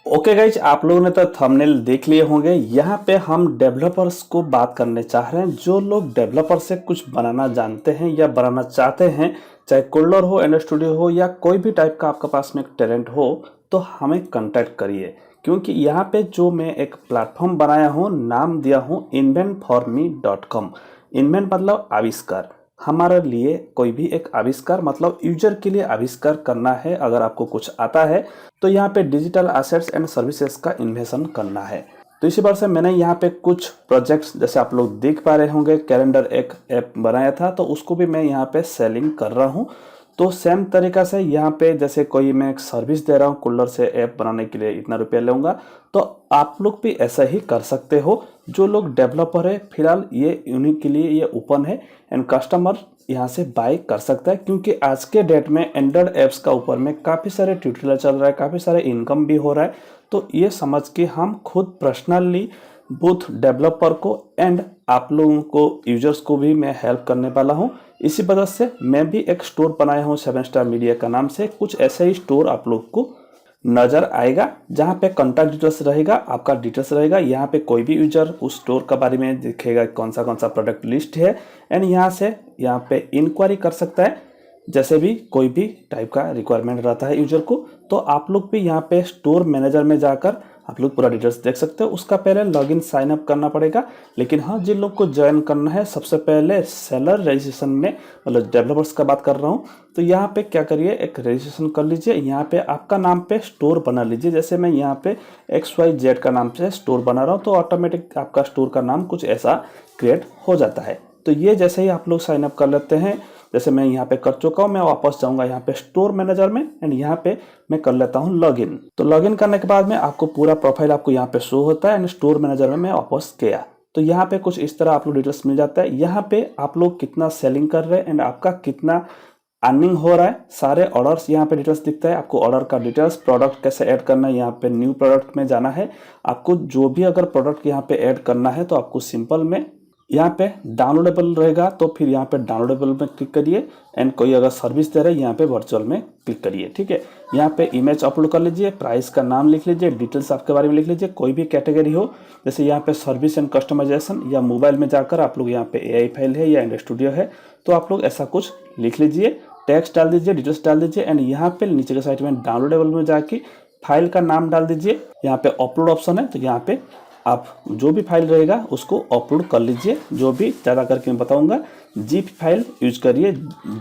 Okay guys, आप लोगों ने तो थंबनेल देख लिए होंगे। यहाँ पे हम डेवलपर्स को बात करने चाह रहे हैं। जो लोग डेवलपर से कुछ बनाना जानते हैं या बनाना चाहते हैं, चाहे कोल्डर हो, एंड स्टूडियो हो, या कोई भी टाइप का आपके पास में टैलेंट हो, तो हमें कांटेक्ट करिए। क्योंकि यहाँ पे जो मैं एक प्लेटफॉर्म बनाया हूँ, नाम दिया हूँ inventforme.com। इन्वेंट मतलब आविष्कार। हमारे लिए कोई भी एक आविष्कार मतलब यूजर के लिए आविष्कार करना है। अगर आपको कुछ आता है तो यहाँ पे डिजिटल एसेट्स एंड सर्विसेज का इन्वेशन करना है। तो इसी बार से मैंने यहाँ पे कुछ प्रोजेक्ट्स, जैसे आप लोग देख पा रहे होंगे, कैलेंडर एक ऐप बनाया था, तो उसको भी मैं यहाँ पे सेलिंग कर रहा हूँ। तो सेम तरीका से यहाँ पे जैसे कोई मैं एक सर्विस दे रहा हूँ, कूलर से ऐप बनाने के लिए इतना रुपया लूँगा, तो आप लोग भी ऐसा ही कर सकते हो। जो लोग डेवलपर है, फिलहाल ये उन्हीं के लिए ये ओपन है, एंड कस्टमर यहाँ से बाय कर सकता है। क्योंकि आज के डेट में एंड्रॉयड ऐप्स का ऊपर में काफ़ी सारे ट्यूटोरियल चल रहा है, काफ़ी सारे इनकम भी हो रहा है। तो ये समझ के हम खुद पर्सनली बोथ डेवलपर को एंड आप लोगों को, यूजर्स को भी मैं हेल्प करने वाला हूँ। इसी वजह से मैं भी एक स्टोर बनाया हूँ 7 स्टार मीडिया का नाम से। कुछ ऐसे ही स्टोर आप लोग को नज़र आएगा, जहाँ पे कॉन्टैक्ट डिटेल्स रहेगा, आपका डिटेल्स रहेगा। यहाँ पे कोई भी यूजर उस स्टोर के बारे में दिखेगा, कौन सा प्रोडक्ट लिस्ट है, एंड यहाँ से यहाँ पे इंक्वायरी कर सकता है। जैसे भी कोई भी टाइप का रिक्वायरमेंट रहता है यूजर को, तो आप लोग भी यहाँ पे स्टोर मैनेजर में जाकर आप लोग पूरा डिटेल्स देख सकते हो। उसका पहले लॉगिन साइन अप करना पड़ेगा। लेकिन हाँ, जिन लोग को ज्वाइन करना है, सबसे पहले सेलर रजिस्ट्रेशन में, मतलब डेवलपर्स का बात कर रहा हूँ, तो यहाँ पे क्या करिए, एक रजिस्ट्रेशन कर लीजिए। यहाँ पे आपका नाम पे स्टोर बना लीजिए। जैसे मैं यहाँ पे XYZ का नाम से स्टोर बना रहा हूँ, तो ऑटोमेटिक आपका स्टोर का नाम कुछ ऐसा क्रिएट हो जाता है। तो ये जैसे ही आप लोग साइन अप कर लेते हैं, जैसे मैं यहाँ पे कर चुका हूँ, मैं वापस जाऊँगा यहाँ पे स्टोर मैनेजर में, एंड यहाँ पे मैं कर लेता हूँ लॉगिन। तो लॉगिन करने के बाद में आपको पूरा प्रोफाइल आपको यहाँ पे शो होता है, एंड स्टोर मैनेजर में मैं वापस गया, तो यहाँ पे कुछ इस तरह आप लोग डिटेल्स मिल जाता है। यहाँ पे आप लोग कितना सेलिंग कर रहे हैं एंड आपका कितना अर्निंग हो रहा है, सारे ऑर्डर्स यहाँ पे डिटेल्स दिखता है। आपको ऑर्डर का डिटेल्स, प्रोडक्ट कैसे ऐड करना है, यहाँ पे न्यू प्रोडक्ट में जाना है। आपको जो भी अगर प्रोडक्ट यहाँ पे ऐड करना है, तो आपको सिंपल में यहाँ पे डाउनलोडेबल रहेगा, तो फिर यहाँ पे डाउनलोडेबल में क्लिक करिए, एंड कोई अगर सर्विस दे रहे हैं, यहाँ पे वर्चुअल में क्लिक करिए। ठीक है, यहाँ पे इमेज अपलोड कर लीजिए, प्राइस का नाम लिख लीजिए, डिटेल्स आपके बारे में लिख लीजिए, कोई भी कैटेगरी हो। जैसे यहाँ पे सर्विस एंड कस्टमाइजेशन, या मोबाइल में जाकर आप लोग यहाँ पे AI फाइल है या एंड्रॉइड स्टूडियो है, तो आप लोग ऐसा कुछ लिख लीजिए, टेक्स्ट डाल दीजिए, डिटेल्स डाल दीजिए, एंड यहाँ पे नीचे के साइड में डाउनलोडेबल में जाके फाइल का नाम डाल दीजिए। यहाँ पे अपलोड ऑप्शन है, तो यहाँ पे आप जो भी फाइल रहेगा उसको अपलोड कर लीजिए। जो भी ज़्यादा करके मैं बताऊंगा, जिप फाइल यूज करिए,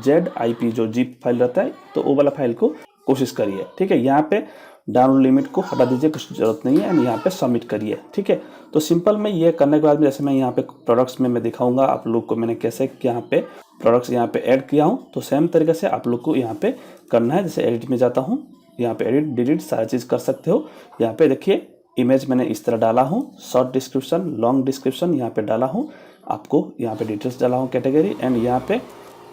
ZIP जो जिप फाइल रहता है, तो वो वाला फाइल को कोशिश करिए। ठीक है, यहाँ पे डाउनलोड लिमिट को हटा दीजिए, कुछ जरूरत नहीं है, एंड यहाँ पे सबमिट करिए। ठीक है, तो सिंपल में ये करने के बाद में, जैसे मैं यहाँ पे प्रोडक्ट्स में मैं दिखाऊंगा आप लोग को मैंने कैसे यहाँ पे प्रोडक्ट्स यहाँ पे ऐड किया हूँ, तो सेम तरीके से आप लोग को यहाँ पे करना है। जैसे एडिट में जाता हूँ, यहाँ पे एडिट डिलीट सारी चीज़ कर सकते हो। यहाँ पे देखिए, इमेज मैंने इस तरह डाला हूँ, शॉर्ट डिस्क्रिप्शन, लॉन्ग डिस्क्रिप्शन यहाँ पे डाला हूँ, आपको यहाँ पे डिटेल्स डाला हूँ, कैटेगरी, एंड यहाँ पे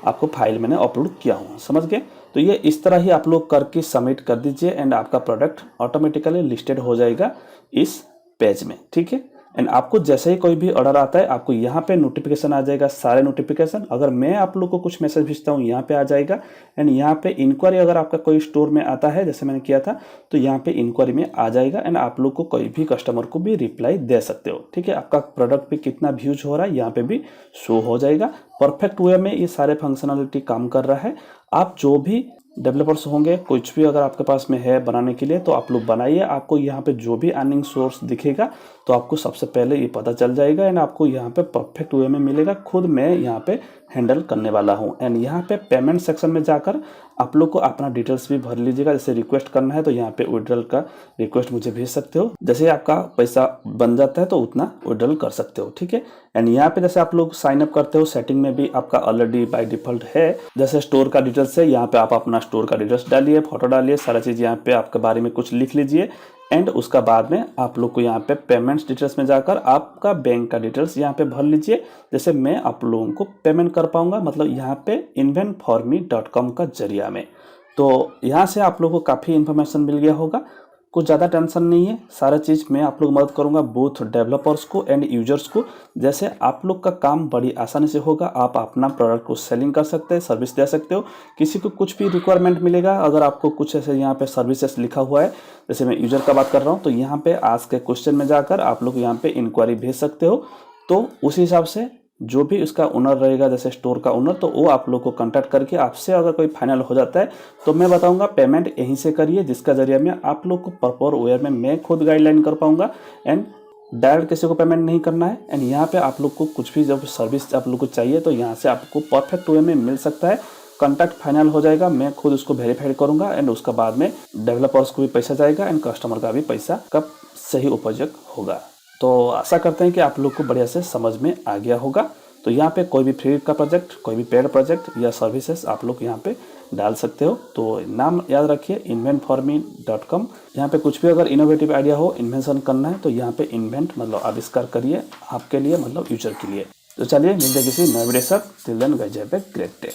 आपको फाइल मैंने अपलोड किया हूँ। समझ गए? तो ये इस तरह ही आप लोग करके सबमिट कर दीजिए, एंड आपका प्रोडक्ट ऑटोमेटिकली लिस्टेड हो जाएगा इस पेज में। ठीक है, एंड आपको जैसे ही कोई भी ऑर्डर आता है, आपको यहाँ पे नोटिफिकेशन आ जाएगा, सारे नोटिफिकेशन। अगर मैं आप लोग को कुछ मैसेज भेजता हूँ, यहाँ पे आ जाएगा, एंड यहाँ पे इंक्वायरी अगर आपका कोई स्टोर में आता है, जैसे मैंने किया था, तो यहाँ पे इंक्वायरी में आ जाएगा, एंड आप लोग को कोई भी कस्टमर को भी रिप्लाई दे सकते हो। ठीक है, आपका प्रोडक्ट पे कितना व्यूज हो रहा है यहाँ पे भी शो हो जाएगा। परफेक्ट वे में ये सारे फंक्शनलिटी काम कर रहा है। आप जो भी डेवलपर्स होंगे, कुछ भी अगर आपके पास में है बनाने के लिए, तो आप लोग बनाइए। आपको यहाँ पे जो भी अर्निंग सोर्स दिखेगा, तो आपको सबसे पहले ये पता चल जाएगा, एंड आपको यहाँ पे परफेक्ट वे में मिलेगा। खुद मैं यहाँ पे हैंडल करने वाला हूँ। एंड यहाँ पे पेमेंट सेक्शन में जाकर आप लोग को अपना डिटेल्स भी भर लीजिएगा। जैसे रिक्वेस्ट करना है, तो यहाँ पे विड्रॉल का रिक्वेस्ट मुझे भेज सकते हो। जैसे आपका पैसा बन जाता है, तो उतना विड्रॉल कर सकते हो। ठीक है, एंड यहाँ पे जैसे आप लोग साइन अप करते हो, सेटिंग में भी आपका ऑलरेडी बाय डिफॉल्ट है। जैसे स्टोर का डिटेल्स है, यहाँ पे आप अपना स्टोर का डिटेल्स डालिए, फोटो डालिए, सारा चीज़ यहाँ पे आपके बारे में कुछ लिख लीजिए, एंड उसका बाद में आप लोग को यहाँ पे पेमेंट्स डिटेल्स में जाकर आपका बैंक का डिटेल्स यहाँ पे भर लीजिए। जैसे मैं आप लोगों को पेमेंट कर पाऊंगा, मतलब यहाँ पे inventforme.com का जरिया में। तो यहाँ से आप लोगों को काफ़ी इन्फॉर्मेशन मिल गया होगा। कुछ ज़्यादा टेंशन नहीं है, सारा चीज़ मैं आप लोग मदद करूँगा बोथ डेवलपर्स को एंड यूजर्स को। जैसे आप लोग का काम बड़ी आसानी से होगा, आप अपना प्रोडक्ट को सेलिंग कर सकते हैं, सर्विस दे सकते हो। किसी को कुछ भी रिक्वायरमेंट मिलेगा, अगर आपको कुछ ऐसे यहाँ पे सर्विसेज लिखा हुआ है, जैसे मैं यूजर का बात कर रहा हूँ, तो यहाँ पे आज के क्वेश्चन में जाकर आप लोग यहाँ पे इंक्वायरी भेज सकते हो। तो उसी हिसाब से जो भी उसका ओनर रहेगा, जैसे स्टोर का ओनर, तो वो आप लोग को कांटेक्ट करके आपसे अगर कोई फाइनल हो जाता है तो मैं बताऊंगा पेमेंट यहीं से करिए, जिसका जरिए में आप लोग को प्रॉपर वे में मैं खुद गाइडलाइन कर पाऊंगा एंड डायरेक्ट किसी को पेमेंट नहीं करना है। एंड यहाँ पे आप लोग को कुछ भी जब सर्विस आप लोग को चाहिए तो यहाँ से आपको परफेक्ट वे में मिल सकता है। कॉन्टैक्ट फाइनल हो जाएगा, मैं खुद उसको वेरीफाई करूंगा एंड उसका बाद में डेवलपर्स को भी पैसा जाएगा एंड कस्टमर का भी पैसा कब सही उपयोग होगा। तो आशा करते हैं कि आप लोग को बढ़िया से समझ में आ गया होगा। तो यहाँ पे कोई भी फ्री का प्रोजेक्ट, कोई भी पेड प्रोजेक्ट या सर्विसेज आप लोग यहाँ पे डाल सकते हो। तो नाम याद रखिए inventforme.com। यहाँ पे कुछ भी अगर इनोवेटिव आइडिया हो, इन्वेंशन करना है, तो यहाँ पे इन्वेंट मतलब आविष्कार करिए आपके लिए, मतलब यूजर के लिए। तो चलिए मिलते किसी नए वीडियो के साथ। Till then guys have a great day.